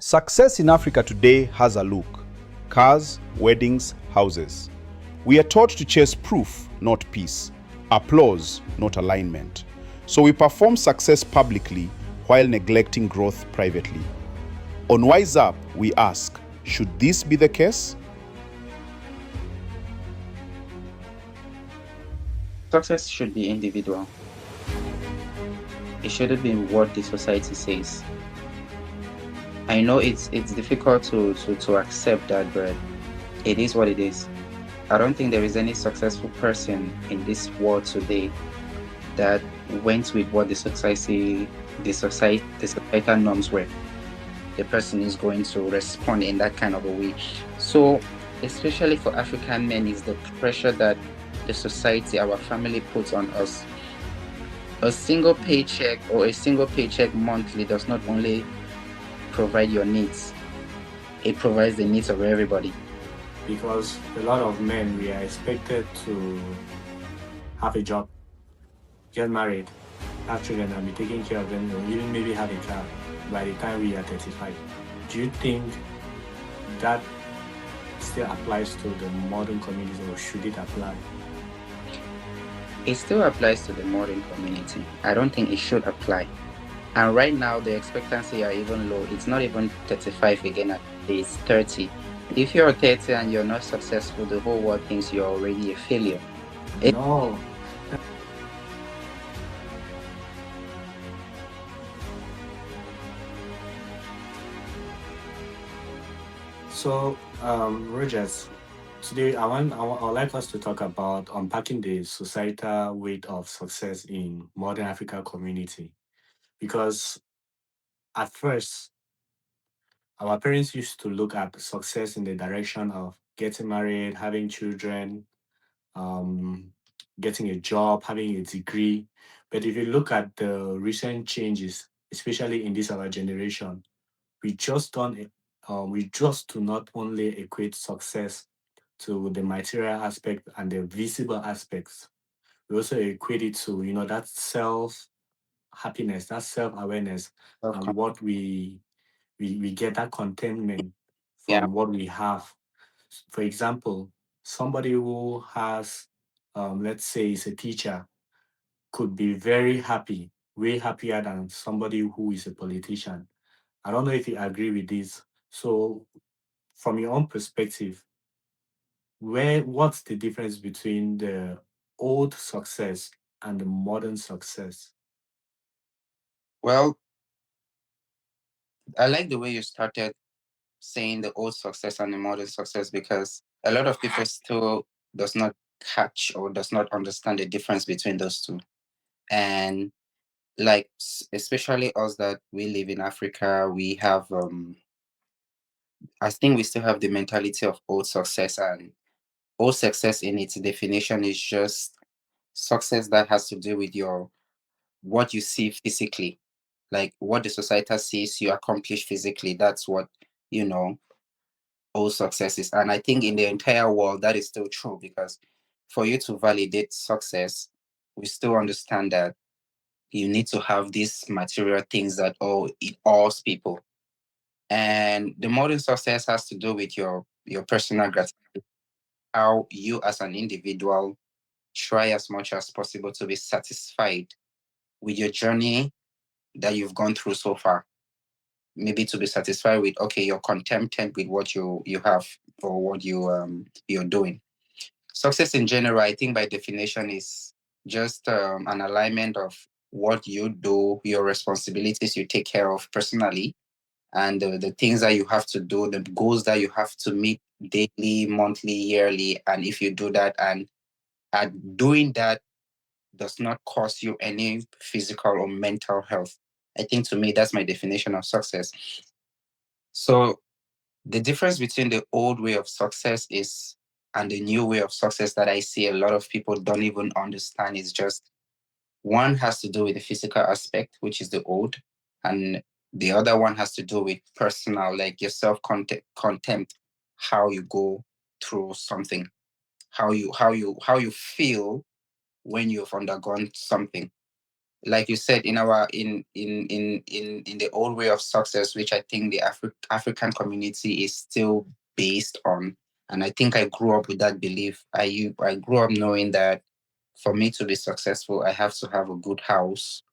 Success in Africa today has a look: cars, weddings, houses. We are taught to chase proof, not peace, applause, not alignment. So we perform success publicly while neglecting growth privately. On Wise Up, we ask, should this be the case? Success should be individual. It shouldn't be what the society says. I know it's difficult to accept that, but it is what it is. I don't think there is any successful person in this world today that went with what the societal norms were. The person is going to respond in that kind of a way. So, especially for African men, is the pressure that the society, our family puts on us. A single paycheck or a single paycheck monthly does not only provide your needs, it provides the needs of everybody. Because a lot of men, we are expected to have a job, get married, have children, and be taking care of them, or even maybe have a child by the time we are 35. Do you think that still applies to the modern community, or should it apply? It still applies to the modern community. I don't think it should apply. And right now, the expectancy are even low. It's not even 35 again, it's 30. If you're 30 and you're not successful, the whole world thinks you're already a failure. No. So, Rogers, today I would like us to talk about unpacking the societal weight of success in modern African community. Because at first, our parents used to look at success in the direction of getting married, having children, um, getting a job, having a degree. But if you look at the recent changes, especially in this our generation, we just don't we just do not only equate success to the material aspect and the visible aspects. We also equate it to, that self happiness, that self awareness, and what we get that contentment Yeah. from what we have. For example, somebody who has, let's say, is a teacher, could be very happy, way happier than somebody who is a politician. I don't know if you agree with this. So, from your own perspective, what's the difference between the old success and the modern success? Well, I like the way you started saying the old success and the modern success because a lot of people still does not catch or does not understand the difference between those two. And like especially us that we live in Africa, we have I think we still have the mentality of old success, and old success in its definition is just success that has to do with your what you see physically, like what the society sees you accomplish physically. That's what you know all successes. And I think in the entire world, that is still true because for you to validate success, we still understand that you need to have these material things that all it alls people. And the modern success has to do with your personal gratitude, how you as an individual try as much as possible to be satisfied with your journey that you've gone through so far. Maybe to be satisfied with, okay, you're contented with what you have or what you're doing. Success in general, I think by definition is just an alignment of what you do, your responsibilities you take care of personally, and the things that you have to do, the goals that you have to meet daily, monthly, yearly. And if you do that and doing that does not cause you any physical or mental health, I think to me that's my definition of success. So the difference between the old way of success is and the new way of success that I see a lot of people don't even understand is just one has to do with the physical aspect, which is the old, and the other one has to do with personal, like your self contempt, how you go through something, how you feel when you've undergone something. like you said, in our in the old way of success, which I think the African community is still based on. And I think I grew up with that belief. I grew up knowing that for me to be successful, I have to have a good house,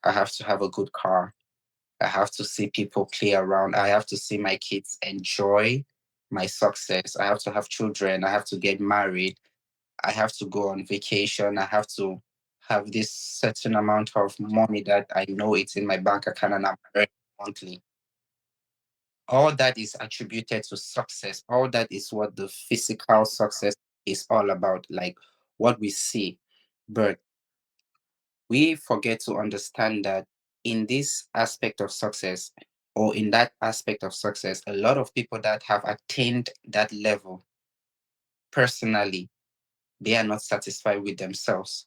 I have to have a good car, I have to see people play around, I have to see my kids enjoy my success, I have to have children, I have to get married, I have to go on vacation. I have to have this certain amount of money that I know it's in my bank account and I'm earning monthly. All that is attributed to success. All that is what the physical success is all about, like what we see. But we forget to understand that in this aspect of success, or in that aspect of success, a lot of people that have attained that level personally, they are not satisfied with themselves,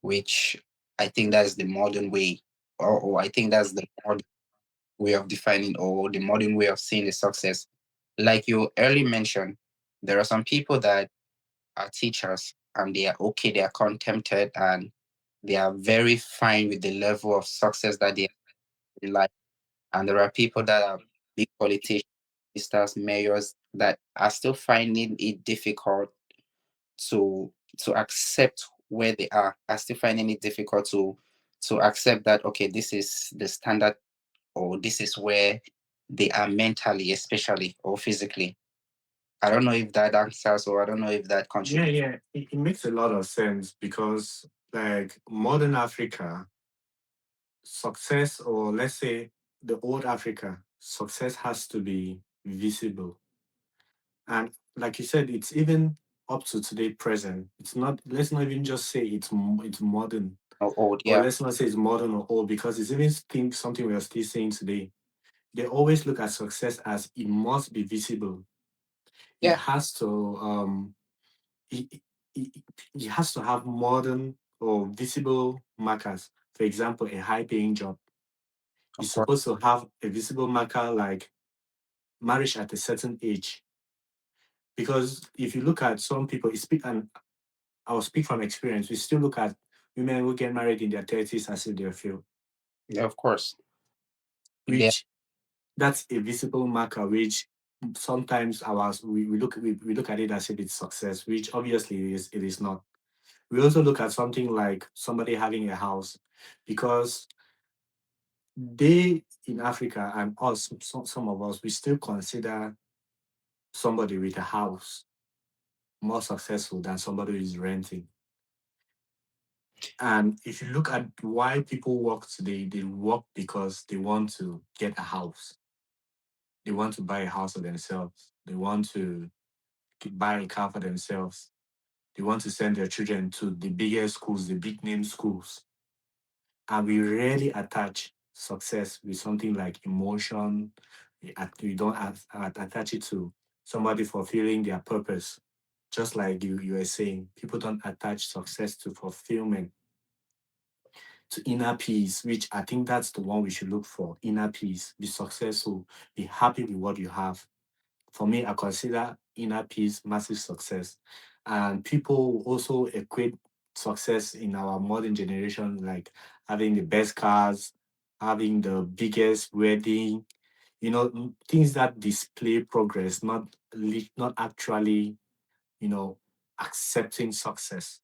which I think that's the modern way, or I think that's the modern way of defining, or the modern way of seeing the success. Like you early mentioned, there are some people that are teachers and they are okay, they are contented, and they are very fine with the level of success that they have in life. And there are people that are big politicians, ministers, mayors that are still finding it difficult to accept where they are still finding it difficult to accept that, okay, this is the standard, or this is where they are mentally, especially, or physically. I don't know if that answers, or I don't know if that Yeah, contributes. yeah, it makes a lot of sense because, like, modern Africa, success, or let's say the old Africa, success has to be visible. And like you said, it's even up to today present. It's not, let's not even just say it's modern, Or old, or yeah. let's not say it's modern or old, because it's even something we are still saying today. They always look at success as it must be visible. It Yeah, has to it, it, it it has to have modern or visible markers. For example, a high paying job is of course. supposed to have a visible marker like marriage at a certain age. Because if you look at some people, and I'll speak from experience, we still look at women who get married in their 30s as if they're few, Yeah, of course. Yeah, which that's a visible marker, which sometimes we look at it as if it's success, which obviously it is not. We also look at something like somebody having a house, because they in Africa and us, some of us, we still consider somebody with a house more successful than somebody who is renting. And if you look at why people work today, they work because they want to get a house. They want to buy a house for themselves. They want to buy a car for themselves. They want to send their children to the biggest schools, the big name schools. And we rarely attach success with something like emotion. We don't attach it to somebody fulfilling their purpose. Just like you were saying, people don't attach success to fulfillment, to inner peace, which I think that's the one we should look for. Inner peace, be successful, be happy with what you have. For me, I consider inner peace massive success. And people also equate success in our modern generation, like having the best cars, having the biggest wedding, things that display progress, not actually, you know, accepting success.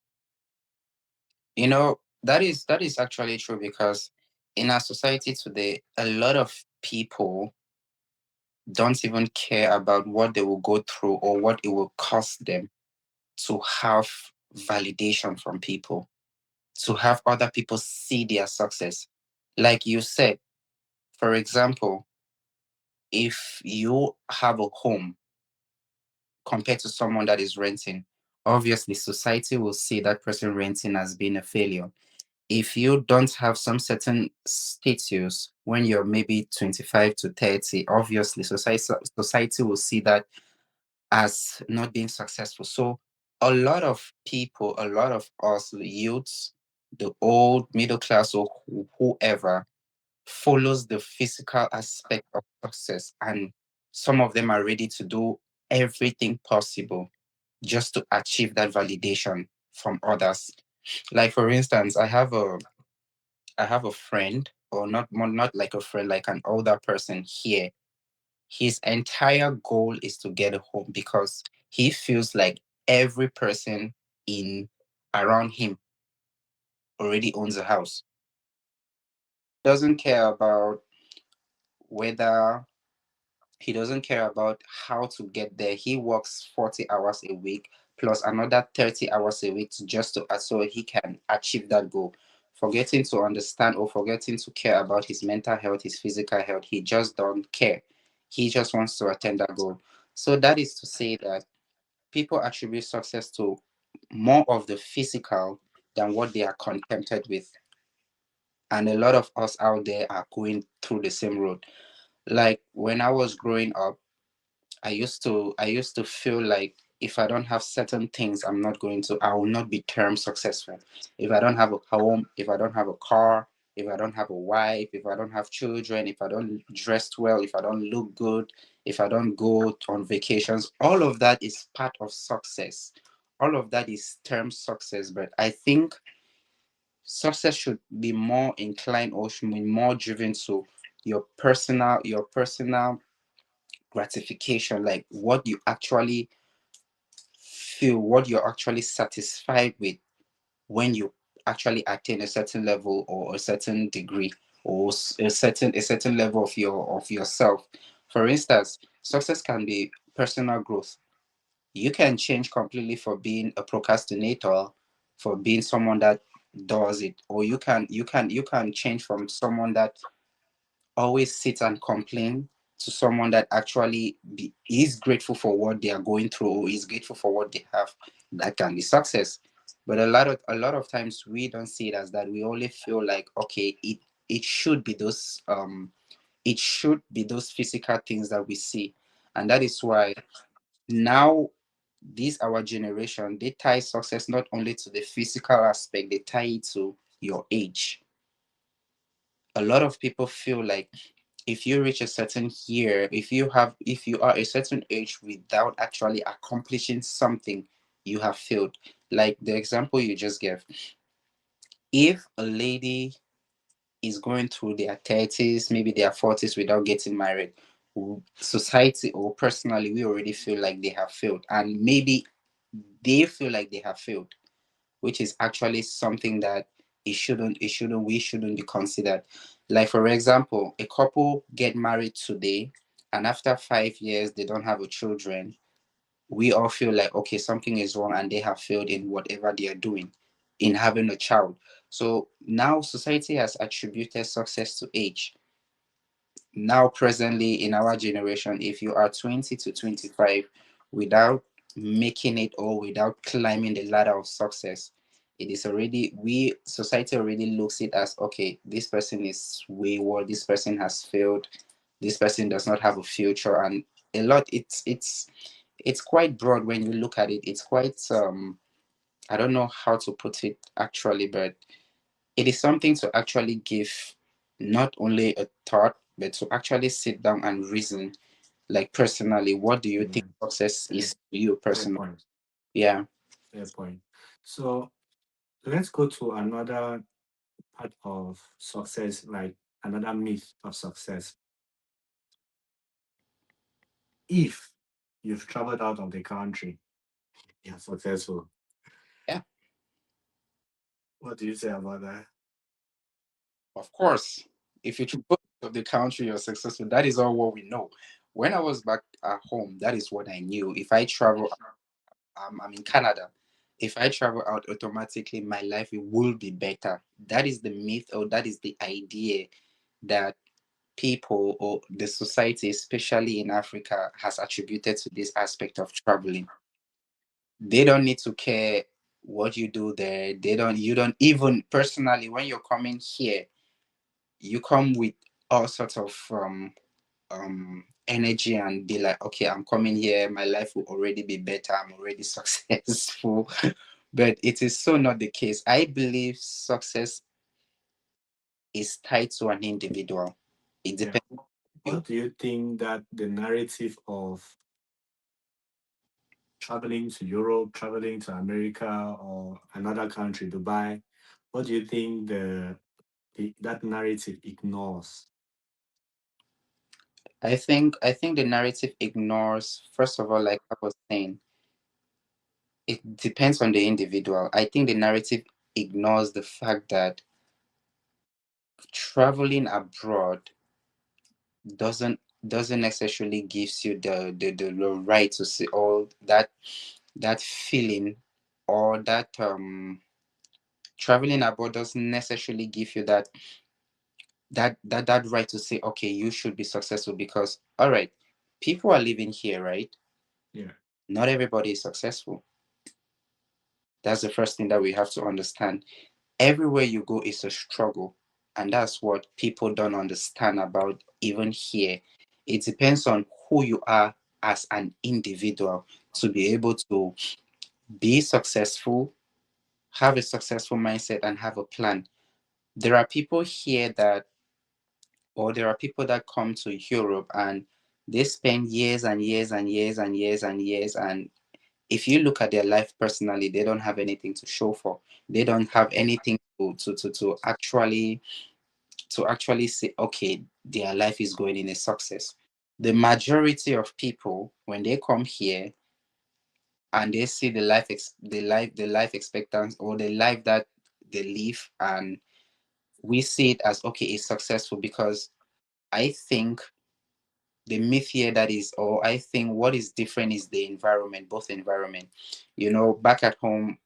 that is actually true, because in our society today, a lot of people don't even care about what they will go through or what it will cost them to have validation from people, to have other people see their success. Like you said, for example, if you have a home compared to someone that is renting, obviously society will see that person renting as being a failure. If you don't have some certain status when you're maybe 25 to 30, obviously society will see that as not being successful. So a lot of people, a lot of us youths, the old middle class, or whoever, follows the physical aspect of success, and some of them are ready to do everything possible just to achieve that validation from others. Like, for instance, I have I have a friend, or not like a friend, like an older person here. His entire goal is to get a home because he feels like every person in around him already owns a house. Doesn't care about whether he doesn't care about how to get there. He works 40 hours a week plus another 30 hours a week just to so he can achieve that goal. Forgetting to understand or forgetting to care about his mental health, his physical health, he just don't care. He just wants to attain that goal. So that is to say that people attribute success to more of the physical than what they are contented with. And a lot of us out there are going through the same road. Like when I was growing up, I used to feel like if I don't have certain things, I will not be termed successful. If I don't have a home, if I don't have a car, if I don't have a wife, if I don't have children, if I don't dress well, if I don't look good, if I don't go on vacations, all of that is part of success. All of that is termed success. But I think success should be more inclined or should be more driven to your personal gratification, like what you actually feel, what you're actually satisfied with when you actually attain a certain level or a certain degree or a certain level of yourself. For instance, success can be personal growth. You can change completely for being a procrastinator for being someone that does it, or you can change from someone that always sit and complain to someone that actually is grateful for what they are going through or is grateful for what they have. That can be success. But a lot of times we don't see it as that. We only feel like, okay, it should be those physical things that we see. And that is why now this our generation, they tie success not only to the physical aspect, they tie it to your age. A lot of people feel like if you reach a certain year, if you are a certain age without actually accomplishing something, you have failed. Like the example you just gave, if a lady is going through their 30s, maybe their 40s without getting married, society or personally, we already feel like they have failed, and maybe they feel like they have failed, which is actually something that we shouldn't be considered. Like for example, a couple get married today and after 5 years they don't have a children. We all feel like, okay, something is wrong and they have failed in whatever they are doing in having a child. So now society has attributed success to age. Now presently in our generation, if you are 20 to 25 without making it or without climbing the ladder of success, it is already we society already looks it as, okay, this person is wayward, this person has failed, this person does not have a future. And a lot, it's quite broad when you look at it. It's quite I don't know how to put it actually, but it is something to actually give not only a thought, but to actually sit down and reason. Like personally, what do you think Yeah. success Fair, is to you fair personally? point. Yeah, Fair point. So let's go to another part of success, like another myth of success. If you've traveled out of the country, you're successful. yeah, What do you say about that? of course. If you travel of the country, you're successful. That is all what we know. When I was back at home, that is what I knew. If I travel, I'm in Canada. If I travel out automatically, my life it will be better. That is the myth, or that is the idea that people or the society, especially in Africa, has attributed to this aspect of traveling. They don't need to care what you do there. You don't even personally, when you're coming here, you come with all sorts of energy and be like, okay, I'm coming here, my life will already be better, I'm already successful. But it is so not the case. I believe success is tied to an individual. It Yeah. depends on you. What do you think that the narrative of traveling to Europe, traveling to America or another country, Dubai, what do you think the that narrative ignores? I think the narrative ignores, first of all, like I was saying, it depends on the individual. I think the narrative ignores the fact that traveling abroad doesn't doesn't necessarily gives you the right to see all that feeling, or that traveling abroad doesn't necessarily give you that right to say, okay, you should be successful. Because all right, people are living here, right? Yeah. Not everybody is successful. That's the first thing that we have to understand. Everywhere you go is a struggle, and that's what people don't understand about even here. It depends on who you are as an individual to be able to be successful, have a successful mindset, and have a plan. There are people here that, or there are people that come to Europe and they spend years and years and years and years and years, and if you look at their life personally, they don't have anything to show for. They don't have anything to actually say, okay, their life is going in a success. The majority of people, when they come here and they see the life expectancy, or the life that they live, and we see it as, okay, it's successful. Because I think the myth here that is, or I think what is different is the environment, both environment. Back at home,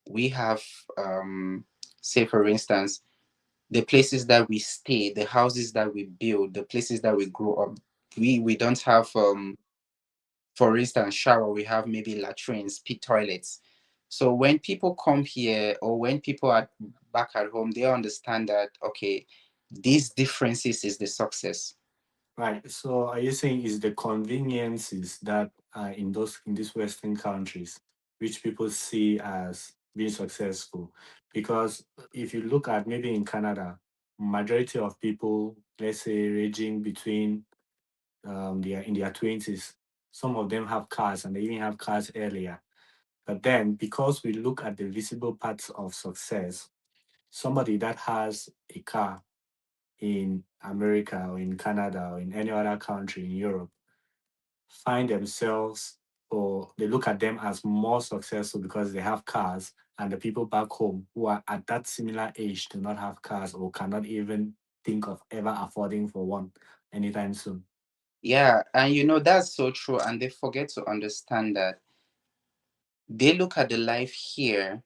we have, say for instance, the places that we stay, the houses that we build, the places that we grow up, we don't have, for instance, shower. We have maybe latrines, pit toilets. So when people come here, or when people are back at home, they understand that, okay, these differences is the success. Right. So are you saying is the conveniences that are in these Western countries, which people see as being successful? Because if you look at maybe in Canada, majority of people, let's say ranging between they are in their twenties, some of them have cars and they even have cars earlier. But then because we look at the visible parts of success, somebody that has a car in America or in Canada or in any other country in Europe find themselves, or they look at them as more successful because they have cars, and the people back home who are at that similar age do not have cars or cannot even think of ever affording for one anytime soon. Yeah, and that's so true. And they forget to understand that they look at the life here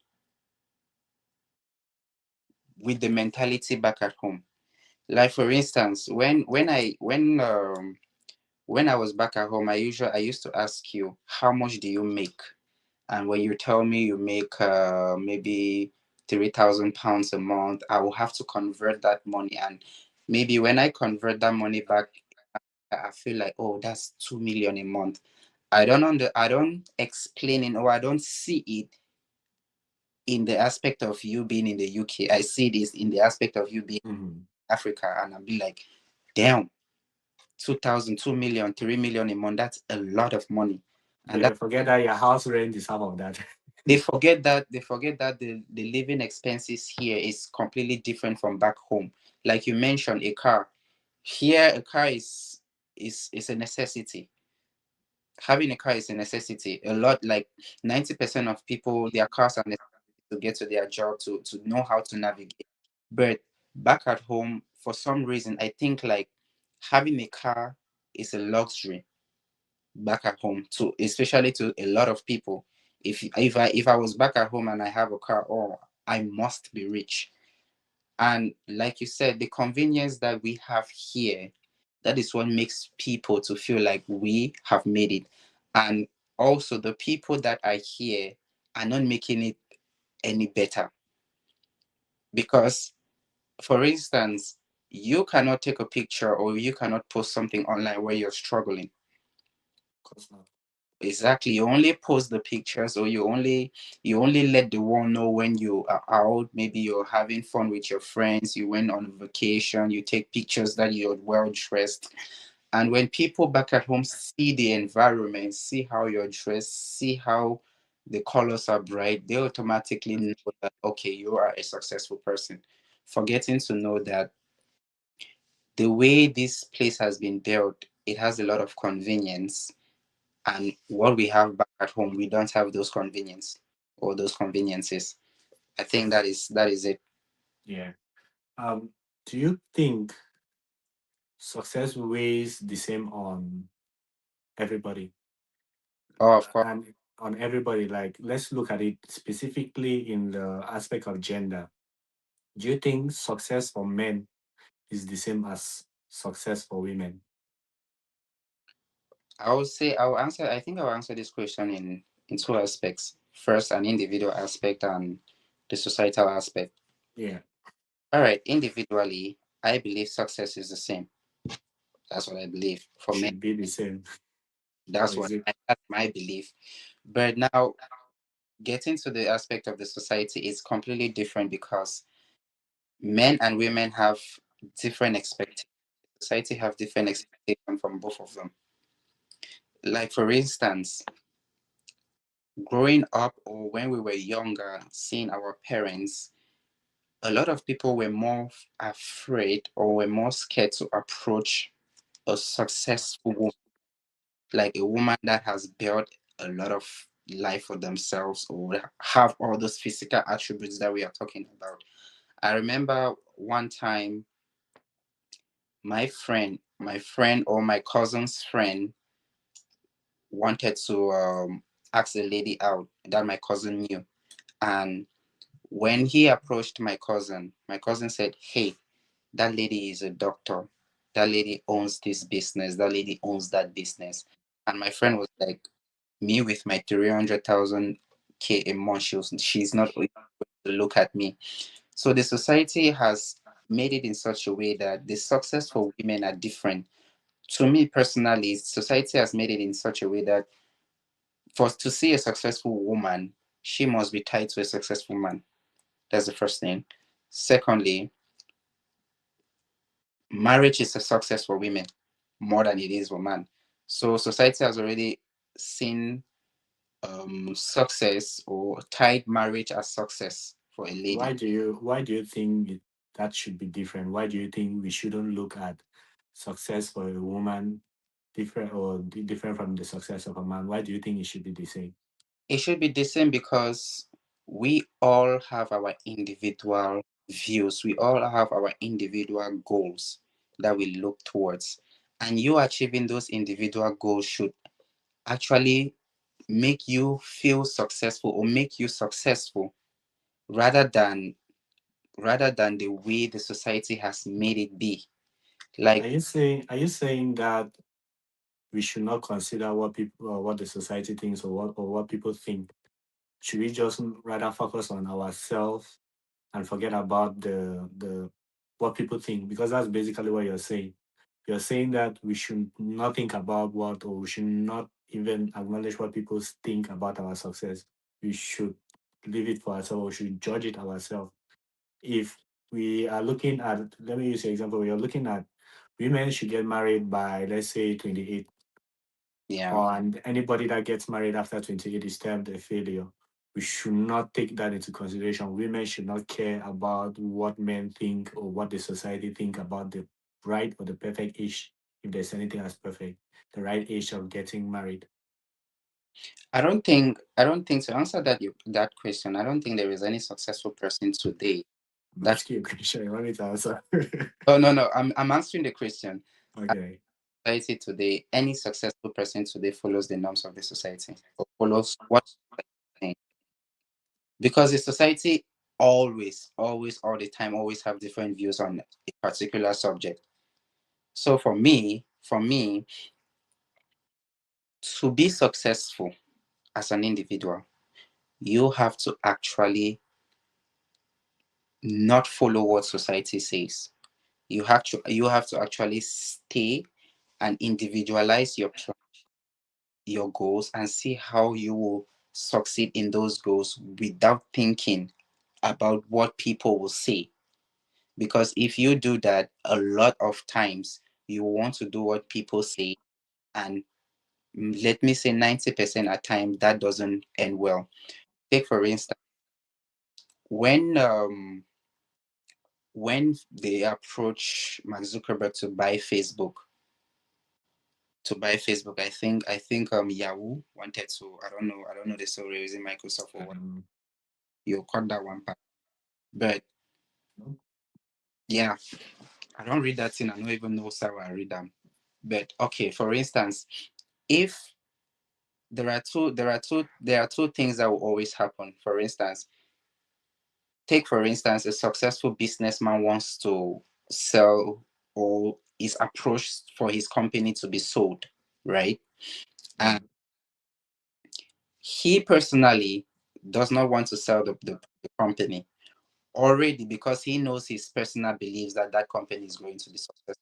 with the mentality back at home. Like for instance, when I was back at home, I used to ask you, how much do you make? And when you tell me you make, maybe £3,000 a month, I will have to convert that money. And maybe when I convert that money back, I feel like, oh, that's 2 million a month. I don't explain it, or I don't see it in the aspect of you being in the UK. I see this in the aspect of you being Mhm. in Africa, and I'll be like, damn, 2,000, 2 million, 3 million a month. That's a lot of money. And Yeah, forget that your house rent is half of that. they forget that the living expenses here is completely different from back home. Like you mentioned, a car. Here, a car is a necessity. Having a car is a necessity. A lot, like 90% of people, their cars are necessary to get to their job, to know how to navigate. But back at home, for some reason, I think like having a car is a luxury back at home too, especially to a lot of people. If I was back at home and I have a car, oh, I must be rich. And like you said, the convenience that we have here, that is what makes people to feel like we have made it. And also the people that are here are not making it any better. Because for instance, you cannot take a picture, or you cannot post something online where you're struggling. Of course not. Exactly. You only post the pictures, or you only let the world know when you are out. Maybe you're having fun with your friends, you went on vacation, you take pictures that you're well dressed. And when people back at home see the environment, see how you're dressed, see how the colors are bright, they automatically know that, okay, you are a successful person. forgetting to know that the way this place has been built, it has a lot of convenience, and what we have back at home, we don't have those convenience or those conveniences. I think that is it. Yeah. Um, do you think success weighs the same on everybody? Oh, of course. And on everybody, like let's look at it specifically in the aspect of gender. Do you think success for men is the same as success for women? I think I'll answer this question in two aspects. First, an individual aspect and the societal aspect. Yeah, All right, individually, I believe success is the same. That's what I believe. For me, should be the same. Or that's is it? that's my belief. But now, getting to the aspect of the society is completely different because men and women have different expectations. Society have different expectations from both of them. Like for instance, growing up or when we were younger, seeing our parents, a lot of people were more afraid or were more scared to approach a successful woman, like a woman that has built a lot of life for themselves or have all those physical attributes that we are talking about. I remember one time my friend or my cousin's friend wanted to ask a lady out that my cousin knew. And when he approached my cousin said, "Hey, that lady is a doctor. That lady owns this business. That lady owns that business." And my friend was like, "Me with my 300,000 K a month, she's not going to look at me." So the society has made it in such a way that the success for women are different. To me personally, society has made it in such a way that for to see a successful woman, she must be tied to a successful man. That's the first thing. Secondly, marriage is a success for women more than it is for men. So society has already seen success or tied marriage as success for a lady. Why do you think that should be different? Why do you think we shouldn't look at success for a woman different from the success of a man? Why do you think it should be the same? It should be the same because we all have our individual views. We all have our individual goals that we look towards. And you achieving those individual goals should actually make you feel successful or make you successful rather than the way the society has made it be. Are Like, you saying that we should not consider what people or what the society thinks or what people think? Should we just rather focus on ourselves and forget about the what people think? Because that's basically what you're saying. You're saying that we should not think about what, or we should not even acknowledge what people think about our success. We should leave it for ourselves. We should judge it ourselves. If we are looking at, let me use an example. We are looking at women should get married by, let's say, 28, yeah, and anybody that gets married after 28 is termed a failure. We should not take that into consideration. Women should not care about what men think or what the society think about the right or the perfect age, if there's anything as perfect, the right age of getting married. I don't think to answer that question. I don't think there is any successful person today I'm that. asking a question. You want me to answer? Oh, no, no, I'm answering the question. Okay. Society today, any successful person today follows the norms of the society or follows what society is saying. Because the society always all the time always have different views on a particular subject. So for me to be successful as an individual, you have to actually not follow what society says. You have to actually stay and individualize your goals and see how you will succeed in those goals without thinking about what people will say. Because if you do that, a lot of times you want to do what people say, and let me say 90% of time that doesn't end well. Take for instance, when when they approach Mark Zuckerberg to buy Facebook, I think Yahoo wanted to, I don't know the story using Microsoft or what. Um, You cut that one part. But yeah, I don't read that thing. I don't even know how I read them. But okay, for instance, if there are two things that will always happen. For instance, take for instance a successful businessman wants to sell or is approached for his company to be sold, right? And mm, he personally does not want to sell the company already because he knows his personal beliefs that that company is going to be successful.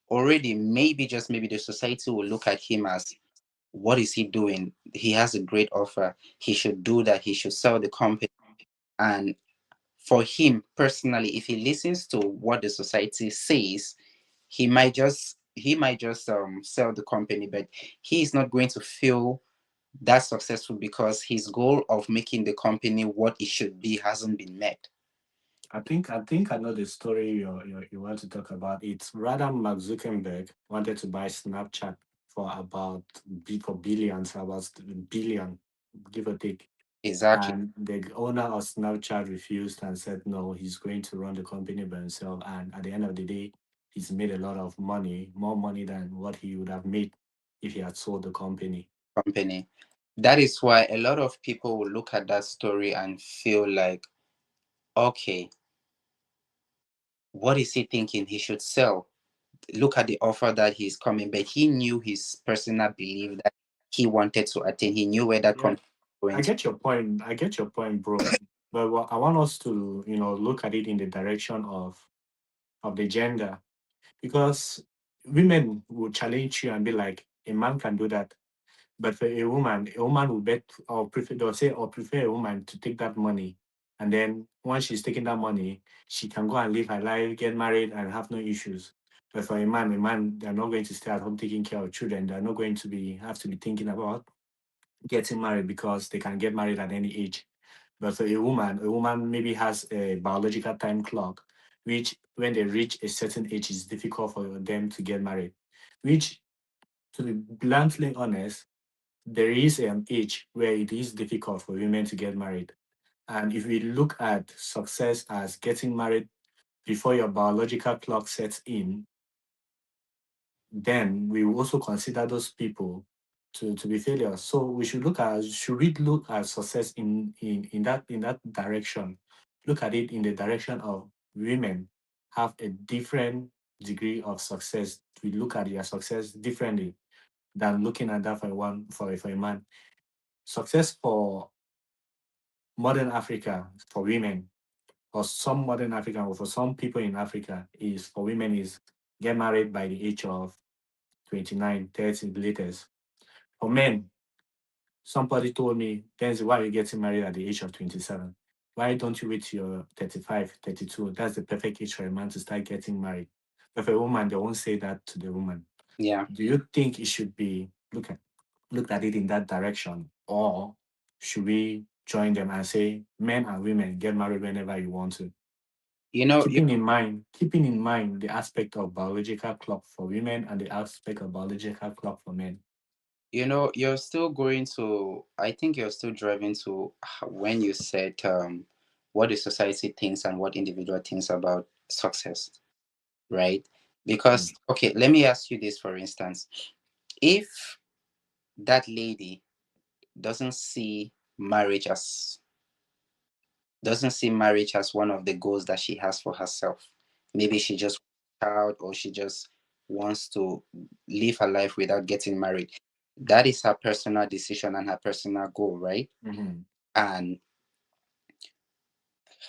Already, maybe just maybe the society will look at him as, what is he doing? He has a great offer. He should do that. He should sell the company. And for him personally, if he listens to what the society says, he might just sell the company, but he is not going to feel that successful because his goal of making the company what it should be hasn't been met. I think I know the story you want to talk about. It's rather Mark Zuckerberg wanted to buy Snapchat for about for billions, about billion, give or take. Exactly. And the owner of Snapchat refused and said no, he's going to run the company by himself. And at the end of the day, he's made a lot of money, more money than what he would have made if he had sold the company. Company. That is why a lot of people will look at that story and feel like, okay, what is he thinking? He should sell. Look at the offer that he's coming, but he knew his personal belief that he wanted to attain. He knew where that Yeah, company was going I to. get your point. I get your point, bro. But what I want us to, look at it in the direction of the gender, because women will challenge you and be like, a man can do that. But for a woman will bet or prefer, they'll say, or prefer a woman to take that money. And then once she's taking that money, she can go and live her life, get married, and have no issues. But for a man, they're not going to stay at home taking care of children. They're not going to have to be thinking about getting married because they can get married at any age. But for a woman maybe has a biological time clock, which when they reach a certain age, it's difficult for them to get married. Which, to be bluntly honest, there is an age where it is difficult for women to get married. And if we look at success as getting married before your biological clock sets in, then we will also consider those people to be failures. So we should we look at success in that direction? Look at it in the direction of women have a different degree of success. We look at their success differently than looking at that for a man. Success for modern Africa for women, or some modern African, or for some people in Africa, is for women is get married by the age of 29, 30, the latest. For men, somebody told me, Denzel, why are you getting married at the age of 27? Why don't you wait till you're 35, 32? That's the perfect age for a man to start getting married. But for a woman, they won't say that to the woman. Yeah. Do you think it should be looked at it in that direction? Or should we join them and say men and women get married whenever you want to? You know, you, Keeping in mind the aspect of biological clock for women and the aspect of biological clock for men. you're still going to, I think you're still driving to when you said what the society thinks and what individual thinks about success, right? Mm. Because, okay, let me ask you this, for instance. If that lady doesn't see marriage as doesn't see marriage as one of the goals that she has for herself. Maybe she just wants a child, or she just wants to live her life without getting married. That is her personal decision and her personal goal, right? Mhm. And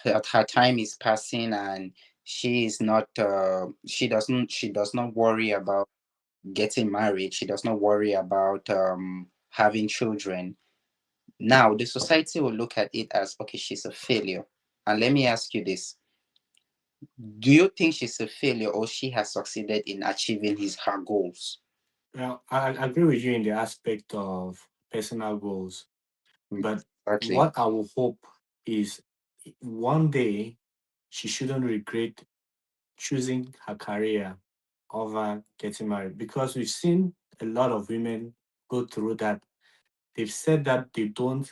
her time is passing, and she does not worry about getting married. She does not worry about having children. Now the society will look at it as, okay, she's a failure. And let me ask you this: do you think she's a failure, or she has succeeded in achieving her goals? Well, I agree with you in the aspect of personal goals, Mm, but exactly. what I will hope is one day she shouldn't regret choosing her career over getting married, because we've seen a lot of women go through that. They've said that they don't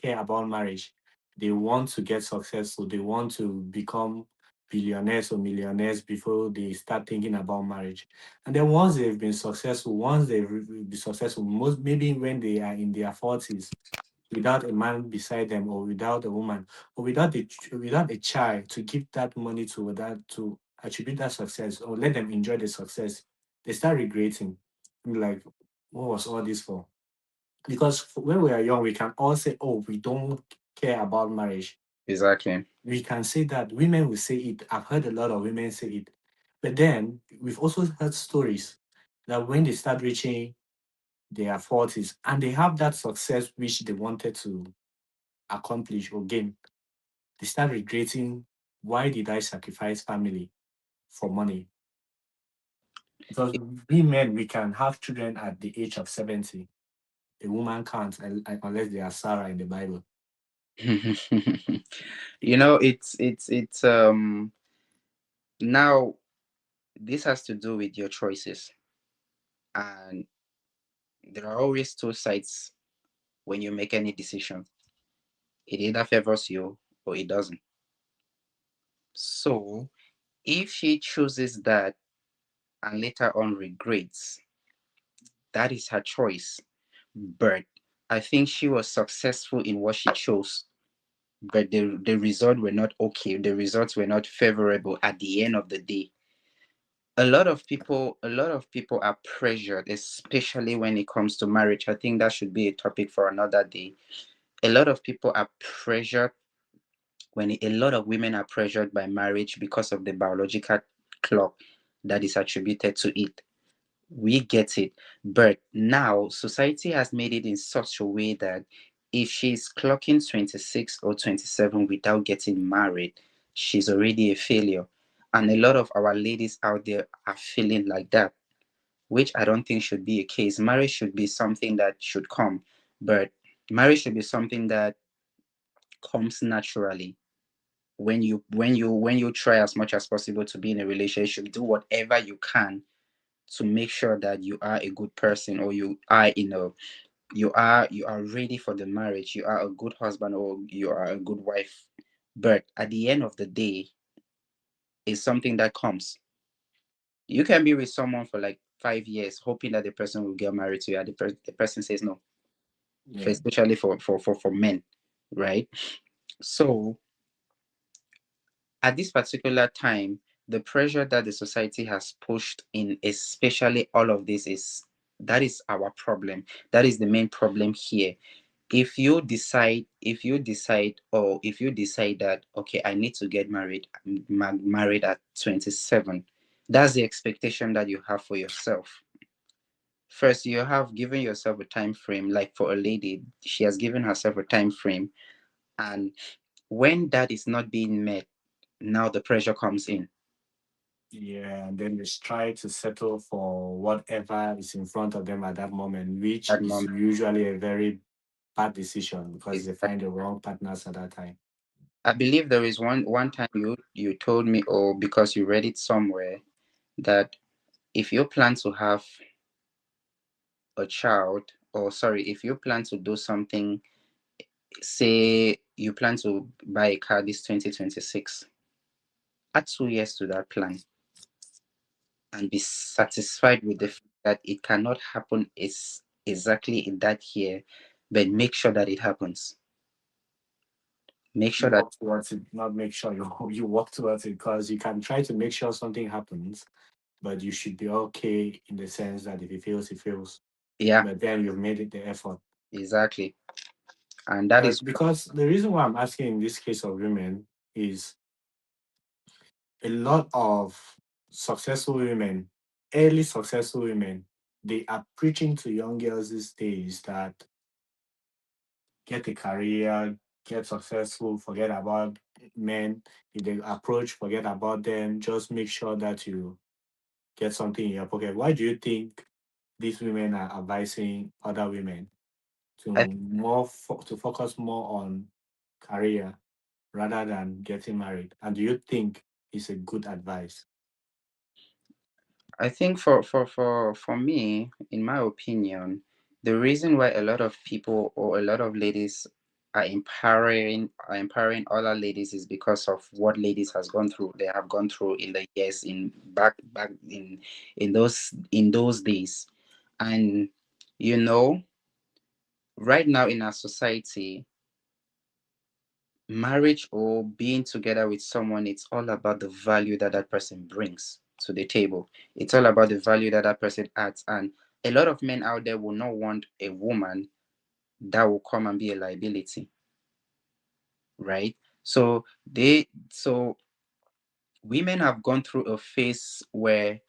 care about marriage. They want to get successful. They want to become billionaires or millionaires before they start thinking about marriage. And then once they've been successful, once they've been successful, most maybe when they are in their 40s, without a man beside them, or without a woman, or without a child to give that money to, that to attribute that success or let them enjoy the success, they start regretting. Like, what was all this for? Because when we are young, we can all say, oh, we don't care about marriage. Exactly. We can say that. Women will say it. I've heard a lot of women say it. But then we've also heard stories that when they start reaching their 40s and they have that success which they wanted to accomplish or gain, they start regretting, why did I sacrifice family for money? Because we men, we can have children at the age of 70. A woman can't unless they are Sarah in the Bible. It's now this has to do with your choices, and there are always two sides when you make any decision. It either favors you or it doesn't. So if she chooses that and later on regrets, that is her choice. But I think she was successful in what she chose. But the result were not okay. The results were not favorable at the end of the day. A lot of people are pressured, especially when it comes to marriage. I think that should be a topic for another day. A lot of people are pressured a lot of women are pressured by marriage because of the biological clock that is attributed to it. We get it. But now society has made it in such a way that if she's clocking 26 or 27 without getting married, she's already a failure. And a lot of our ladies out there are feeling like that, which I don't think should be a case. Marriage should be something that should come, but marriage should be something that comes naturally. When you try as much as possible to be in a relationship, do whatever you can to make sure that you are a good person, or you are ready for the marriage, you are a good husband or you are a good wife. But at the end of the day, it's something that comes. You can be with someone for like 5 years hoping that the person will get married to you, and the person says no, Yeah. especially for men, right? So at this particular time, the pressure that the society has pushed in, especially all of this, is that is our problem. That is the main problem here. If you decide that, okay, I need to get married, married at 27, that's the expectation that you have for yourself. First, you have given yourself a time frame. Like for a lady, she has given herself a time frame, and when that is not being met, now the pressure comes in. Yeah, and then they try to settle for whatever is in front of them at that moment, which That is moment usually a very bad decision because is they that find the wrong partners at that time. I believe there is one time you told me, or because you read it somewhere, that if you plan to have a child, or sorry, if you plan to do something, say you plan to buy a car this 2026, add 2 years to that plan and be satisfied with the fact that it cannot happen is exactly in that year, but make sure that it happens. Make You sure that work towards it, not make sure you you work towards it, because you can try to make sure something happens, but you should be okay in the sense that if it fails, it fails. yeah, But then you've made it the effort. exactly. And that is Because the reason why I'm asking in this case of women is a lot of successful women, early successful women, they are preaching to young girls these days that get a career, get successful, forget about men. If they approach, forget about them. Just make sure that you get something in your pocket. Why do you think these women are advising other women to I to focus more on career rather than getting married? And do you think it's a good advice? I think for me, in my opinion, the reason why a lot of people or a lot of ladies are empowering other ladies is because of what ladies has gone through. They have gone through in the years in back in those days. And you know, right now in our society, marriage or being together with someone, it's all about the value that that person brings to the table. It's all about the value that that person adds. And a lot of men out there will not want a woman that will come and be a liability, right? So women have gone through a phase where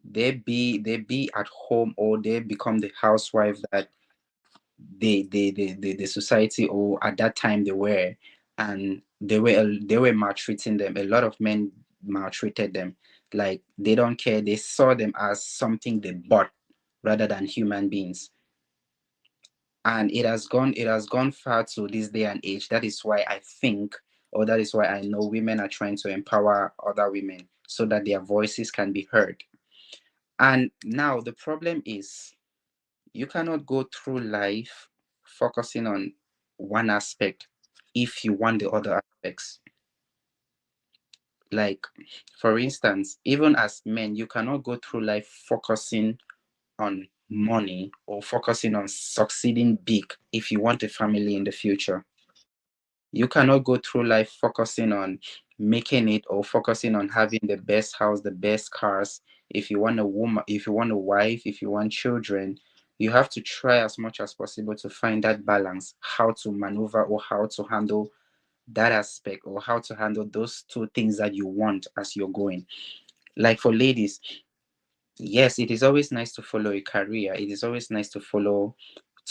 they be at home, or they become the housewife that the society, or at that time they were. And they were maltreating them. A lot of men maltreated them. Like, they don't care, they saw them as something they bought rather than human beings. And it has gone far to this day and age. That is why I think, or that is why I know, women are trying to empower other women so that their voices can be heard. And now the problem is, you cannot go through life focusing on one aspect if you want the other aspects. Like, for instance, even as men, you cannot go through life focusing on money or focusing on succeeding big if you want a family in the future. You cannot go through life focusing on making it, or focusing on having the best house, the best cars. If you want a woman, if you want a wife, if you want children, you have to try as much as possible to find that balance, how to maneuver or how to handle that aspect, or how to handle those two things that you want as you're going. Like, for ladies, yes, it is always nice to follow a career. It is always nice to follow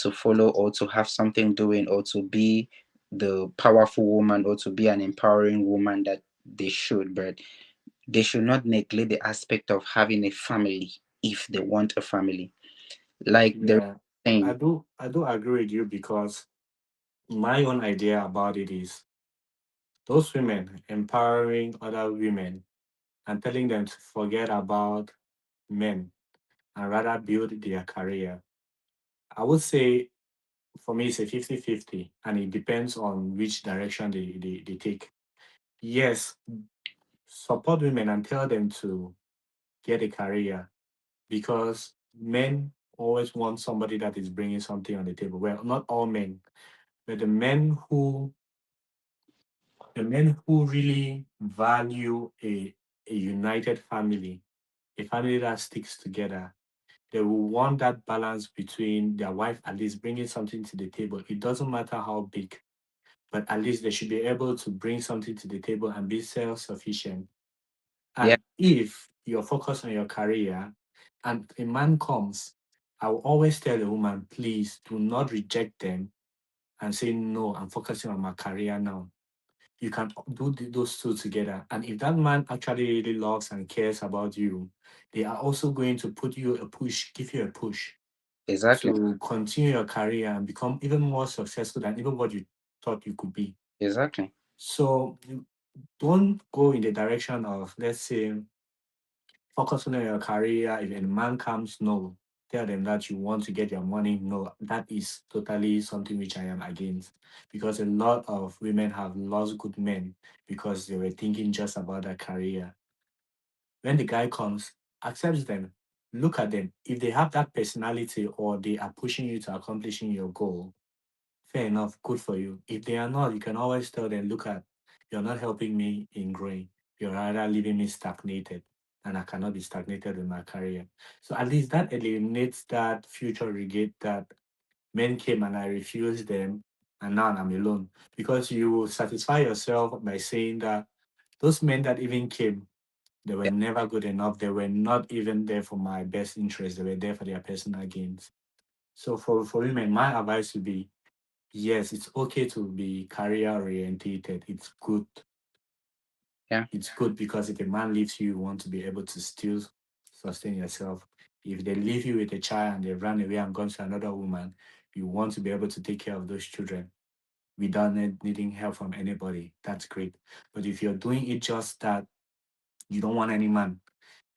or to have something doing, or to be the powerful woman, or to be an empowering woman that they should. But they should not neglect the aspect of having a family if they want a family. Like the Yeah, I saying, do. I do agree with you because my own idea about it is those women empowering other women and telling them to forget about men and rather build their career. I would say for me, it's a 50-50, and it depends on which direction they take. Yes, support women and tell them to get a career because men always want somebody that is bringing something on the table. Well, not all men, but the men who really value a united family, a family that sticks together, they will want that balance between their wife at least bringing something to the table. It doesn't matter how big, but at least they should be able to bring something to the table and be self-sufficient. yeah, And if you're focused on your career and a man comes, I will always tell a woman, please do not reject them and say, no, I'm focusing on my career now. You can do those two together. And if that man actually really loves and cares about you, they are also going to put you a push, give you a push exactly, to continue your career and become even more successful than even what you thought you could be. exactly. So you don't go in the direction of, let's say, focusing on your career. If a man comes, no. Tell them that you want to get your money. No, that is totally something which I am against. Because a lot of women have lost good men because they were thinking just about their career. When the guy comes, accept them, look at them. If they have that personality or they are pushing you to accomplishing your goal, fair enough, good for you. If they are not, you can always tell them, look at, you're not helping me in growing. You're rather leaving me stagnated. And I cannot be stagnated in my career. So at least that eliminates that future regret that men came and I refused them and now I'm alone. Because you will satisfy yourself by saying that those men that even came, they were Yeah, never good enough. They were not even there for my best interest. They were there for their personal gains. So for women, my advice would be yes, it's okay to be career orientated. It's good. yeah, It's good because if a man leaves you, you want to be able to still sustain yourself. If they leave you with a child and they run away and gone to another woman, you want to be able to take care of those children. without needing help from anybody, that's great. But if you're doing it just that you don't want any man,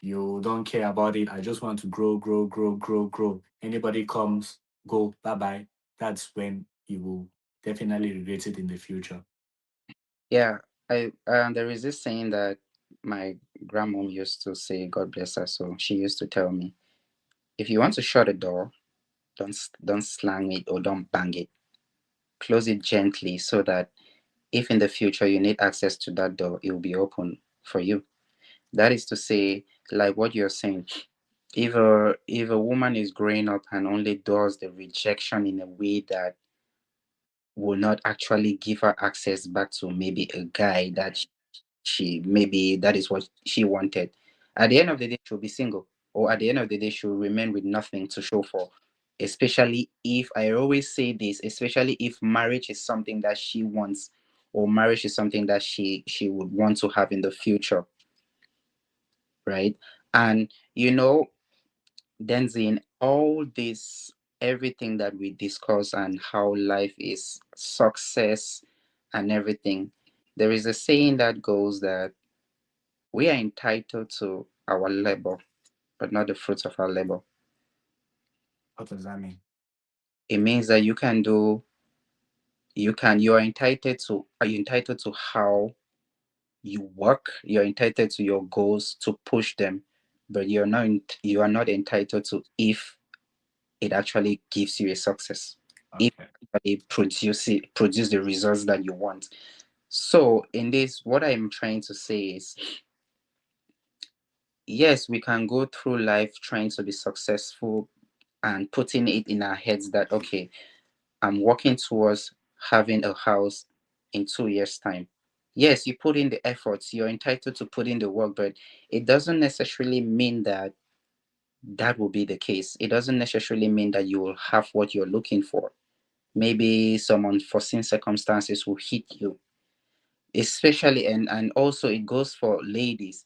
you don't care about it, I just want to grow, grow, grow, grow, grow. Anybody comes, go, bye bye. That's when you will definitely regret it in the future. Yeah, I there is this saying that my grandmom used to say, God bless her. So she used to tell me, if you want to shut a door, don't slam it or don't bang it. Close it gently so that if in the future you need access to that door, it will be open for you. That is to say, like what you're saying, if a woman is growing up and only does the rejection in a way that will not actually give her access back to maybe a guy that she maybe that is what she wanted, at the end of the day she'll be single, or at the end of the day she'll remain with nothing to show for. Especially if, I always say this, especially if marriage is something that she wants, or marriage is something that she would want to have in the future, right? And Denzin, all this, everything that we discuss and how life is success and everything, there is a saying that goes that we are entitled to our labor, but not the fruits of our labor. What does that mean? It means that you are entitled to how you work, you're entitled to your goals to push them, but you are not entitled to if it actually gives you a success, if Okay. it produce the results that you want. So in this, what I'm trying to say is, yes, we can go through life trying to be successful and putting it in our heads that, okay, I'm working towards having a house in 2 years time. Yes, you put in the efforts, you're entitled to put in the work, but it doesn't necessarily mean that that will be the case. It doesn't necessarily mean that you will have what you're looking for. Maybe some unforeseen circumstances will hit you, especially, and also it goes for ladies.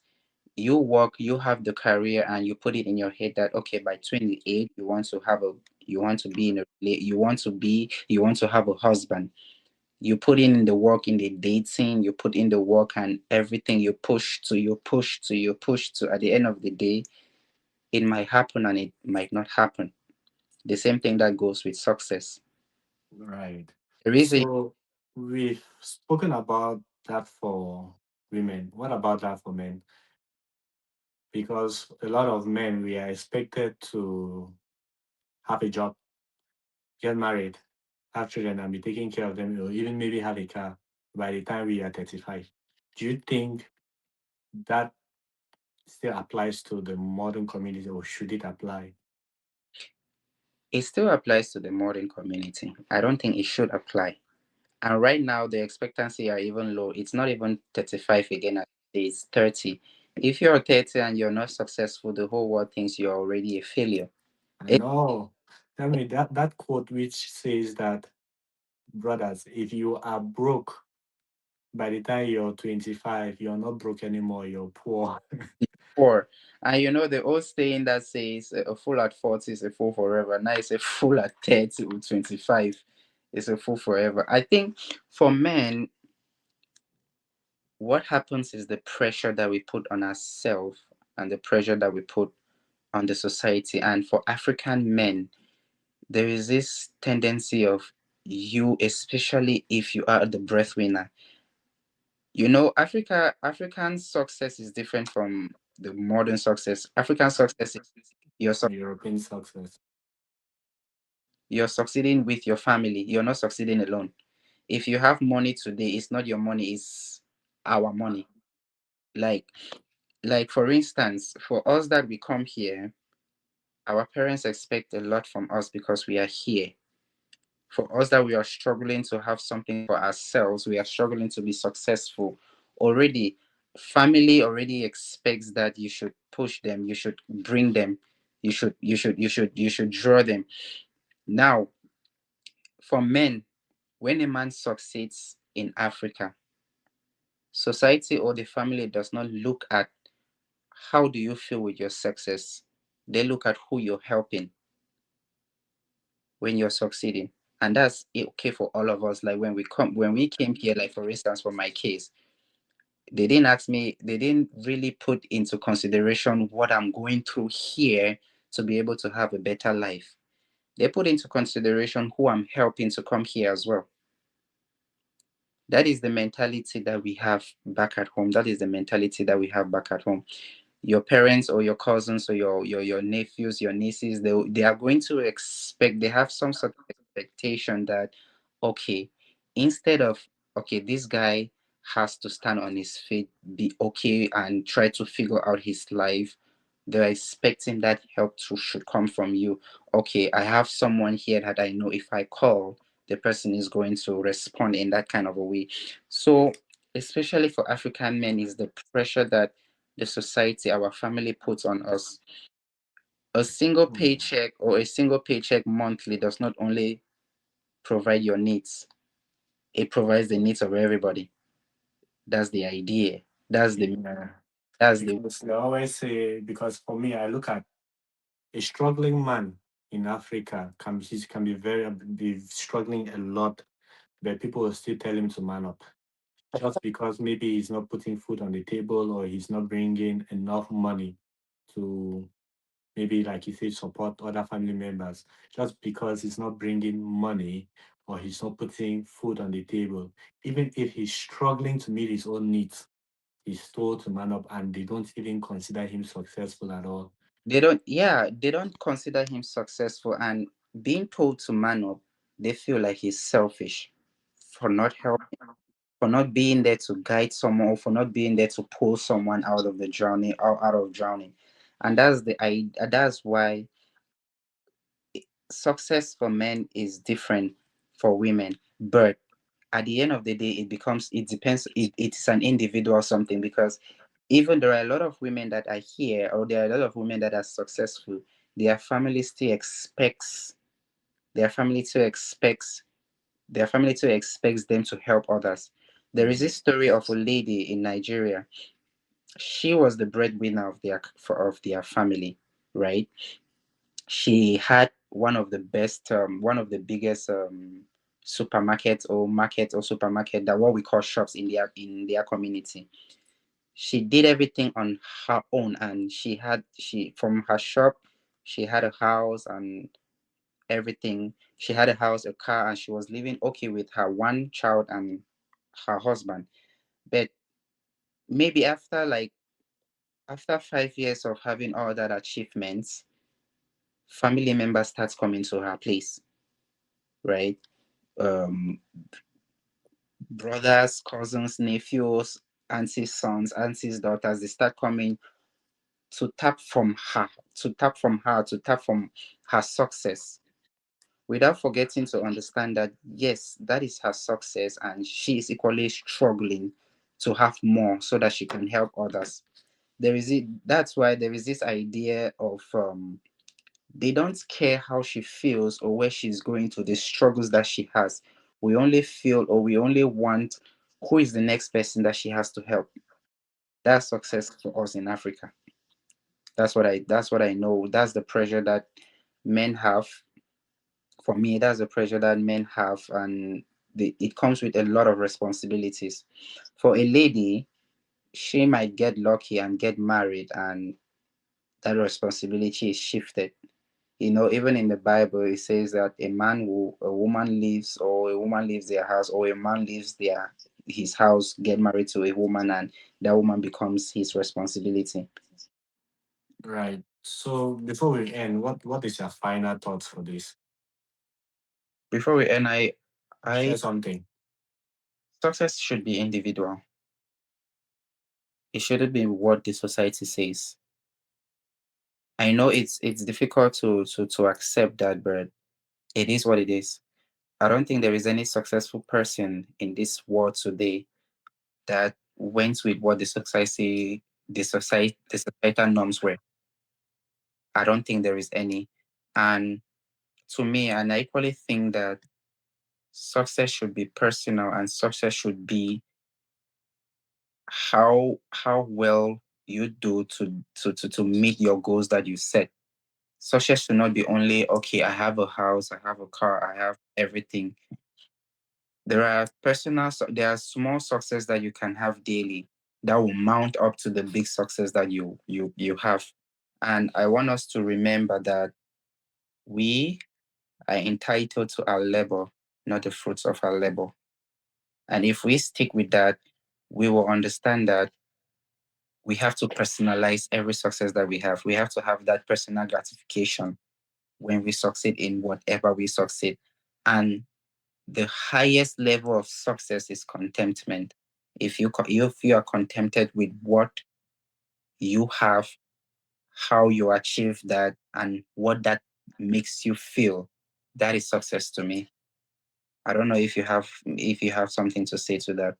You work, you have the career, and you put it in your head that, okay, by 28 you want to be in a you want to have a husband. You put in the work in the dating, you put in the work and everything, you push to, at the end of the day, it might happen and it might not happen. The same thing that goes with success. Right. There is a So we've spoken about that for women. What about that for men? Because a lot of men, we are expected to have a job, get married, have children, and be taking care of them, or even maybe have a car by the time we are 35. Do you think that still applies to the modern community, or should it apply? it still applies to the modern community. I don't think it should apply. And right now, the expectancy are even low. It's not even 35 again, it's 30. If you're 30 and you're not successful, the whole world thinks you're already a failure. I It, know. Tell me that quote which says that, brothers, if you are broke by the time you're 25, you're not broke anymore, you're poor. poor. And the old saying that says a fool at 40 is a fool forever. Now it's a fool at 30 or 25 is a fool forever. I think for men, what happens is the pressure that we put on ourselves and the pressure that we put on the society. And for African men, there is this tendency of, you, especially if you are the breadwinner. African success is different from the modern success. African success is you're And European success. you're succeeding with your family. You're not succeeding alone. If you have money today, it's not your money, it's our money. Like for instance, for us that we come here, our parents expect a lot from us because we are here. For us that we are struggling to have something for ourselves, we are struggling to be successful already. Family already expects that you should push them, you should bring them, you should draw them. Now, for men, when a man succeeds in Africa, society or the family does not look at how do you feel with your success. They look at who you're helping when you're succeeding. and that's okay for all of us. Like when we came here, like for instance, for my case, they didn't really put into consideration what I'm going through here to be able to have a better life. They put into consideration who I'm helping to come here as well. That is the mentality that we have back at home. That is the mentality that we have back at home. Your parents or your cousins or your nephews, your nieces, they are going to expect, they have some sort of expectation that, okay, instead of, okay, this guy has to stand on his feet, be okay, and try to figure out his life. They're expecting that should come from you. Okay, I have someone here that I know if I call, the person is going to respond in that kind of a way. So, especially for African men, is the pressure that the society, our family puts on us. A single Hmm. paycheck or a single paycheck monthly does not only provide your needs, it provides the needs of everybody. That's the idea. That's the Yeah. that's the Because they always say, because for me, I look at a struggling man in Africa can be be struggling a lot, but people will still tell him to man up. Just because maybe he's not putting food on the table or he's not bringing enough money to maybe, like you say, support other family members. Just because he's not bringing money or he's not putting food on the table, even if he's struggling to meet his own needs, he's told to man up and they don't even consider him successful at all. they don't consider him successful, and being told to man up, they feel like he's selfish for not helping, for not being there to guide someone, or for not being there to pull someone out of the drowning or out of drowning. And that's why success for men is different for women. But at the end of the day, it depends, it is an individual something, because even there are a lot of women that are here, or there are a lot of women that are successful, their family still expects their family still expects their family still expects them to help others. There is Mm. this story of a lady in Nigeria. She was the breadwinner of their family, right? She had one of the biggest supermarket, that what we call shops in their community. She did everything on her own, and she from her shop, she had a house and everything. She had a house, a car, and she was living okay with her one child and her husband. But maybe after 5 years of having all that achievements, family members start coming to her place, right? um Brothers, cousins, nephews, aunties, sons, aunties, daughters, they start coming to tap from her, to tap from her success, without forgetting to understand that yes, that is her success, and she is equally struggling to have more so that she can help others. That's why there is this idea of they don't care how she feels or where she's going to, the struggles that she has. We only feel, or we only want, who is the next person that she has to help. That's success for us in Africa. That's what I know. That's the pressure that men have. For me, that's the pressure that men have, and it comes with a lot of responsibilities. For a lady, she might get lucky and get married, and that responsibility is shifted. Even in the Bible, it says that a woman leaves, or a woman leaves their house, or a man leaves his house, get married to a woman, and that woman becomes his responsibility. Right. So before we end, what is your final thoughts for this? Before we end, Share I something. success should be individual. It shouldn't be what the society says. I know it's difficult to accept that, but it is what it is. I don't think there is any successful person in this world today that went with what the societal norms were. I don't think there is any. And to me, and I equally think that success should be personal, and success should be how well you do to meet your goals that you set. Success should not be only, okay, I have a house, I have a car, I have everything. There are small success that you can have daily that will mount up to the big success that you have. And I want us to remember that we are entitled to our labor, not the fruits of our labor. And if we stick with that, we will understand that we have to personalize every success that we have. We have to have that personal gratification when we succeed in whatever we succeed. And the highest level of success is contentment. If you are contented with what you have, how you achieve that, and what that makes you feel, that is success to me. I don't know if you have something to say to that.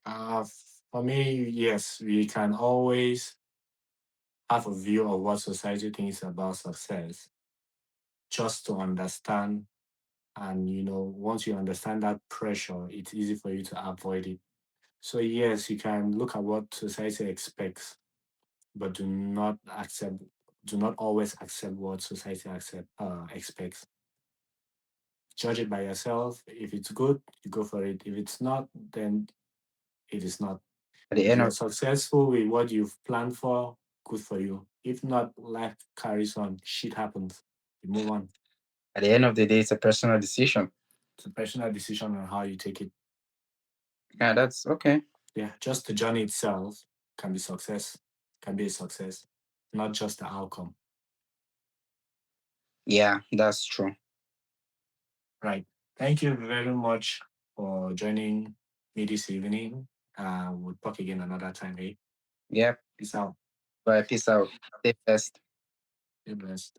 Uh, for me, yes, we can always have a view of what society thinks about success just to understand. And, once you understand that pressure, it's easy for you to avoid it. So, yes, you can look at what society expects, but do not always accept what society expects. Judge it by yourself. If it's good, you go for it. If it's not, then it is not. At the If end you're of successful with what you've planned for, good for you. If not, life carries on. Shit happens. You move on. at the end of the day, it's a personal decision. It's a personal decision on how you take it. Yeah, that's okay. Yeah, just the journey itself can be a success, not just the outcome. Yeah, that's true. Right. Thank you very much for joining me this evening. We'll talk again another time, eh? Yep. Peace out. Bye. Peace out. Stay blessed. Stay blessed.